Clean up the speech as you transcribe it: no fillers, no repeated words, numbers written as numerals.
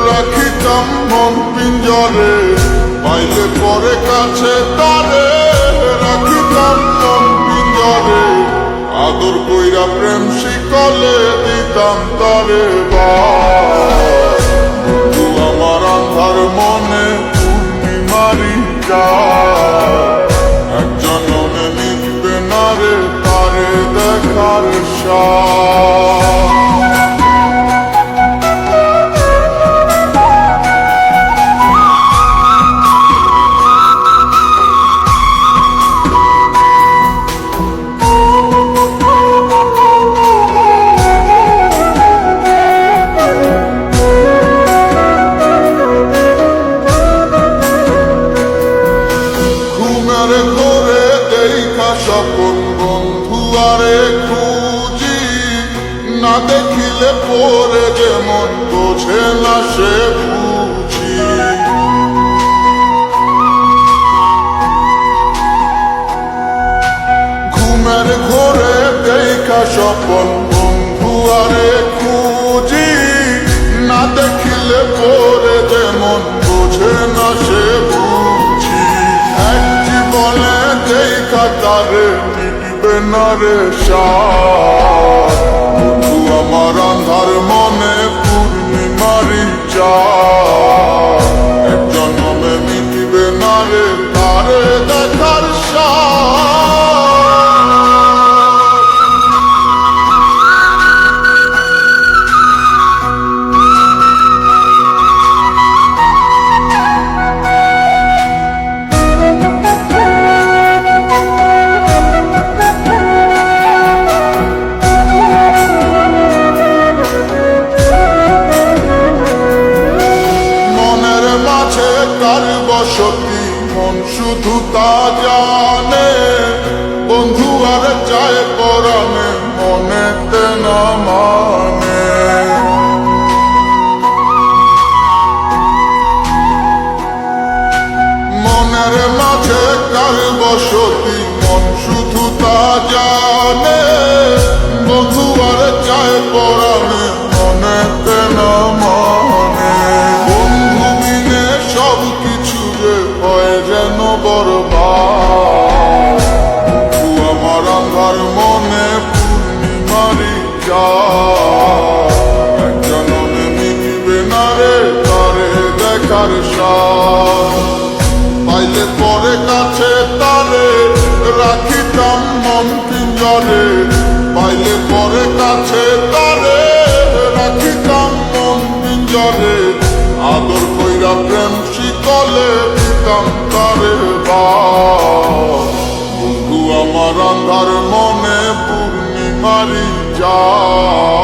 রাখিতাম মন পিঞ্জরে, পাইলে পরে কাছে তারে রাখিতাম মন পিঞ্জরে, আদর কইরা প্রেম শিকলে দিতাম তারে বন্ধু আমার আন্ধার মনে পূর্ণিমারি যায়, এক জনমে মিটবে না রে তারে দেখার সাথ। ঘরে দেখা স্বপন বন্ধু আরে খুঁজি, না দেখিলে পরে যেমন বোঝে না সে বুঝি। ঘুমের ঘরে দেখা স্বপন বন্ধু আরে খুঁজি, না দেখিলে পরে যেমন বোঝে না সে বুঝি। বলে দেখা তারে মিটবে না রে সাথ, বন্ধু আমার আন্ধার মনে পূর্ণিমারি চাঁদ, এক জন্মে মিটবে না রে তারে দেখার সাথ। কার বসতি মন শুধু তা জানে, বন্ধু আর চায় পরাণে মনেতে না মানে। মনের মাঝে কার বসতি মন শুধু তা জানে, বন্ধু আর চায় পরাণে মনেতে না মানে। বন্ধু বিনে সব কিছু যে হয় যেন বরবাদ, আমার আন্ধার মনে পূর্ণিমারি চাঁদ, এক জনমে মিটবে না রে তারে দেখার সাথ। পাইলে পরে কাছে তারে রাখিতাম মন পিঞ্জরে, পাইলে পরে কাছে তারে রাখিতাম মন পিঞ্জরে, আদর কইরা প্রেম শিকলে দিতাম তারে বন্ধু আমার আন্ধার মনে পূর্ণিমারি চাঁদ।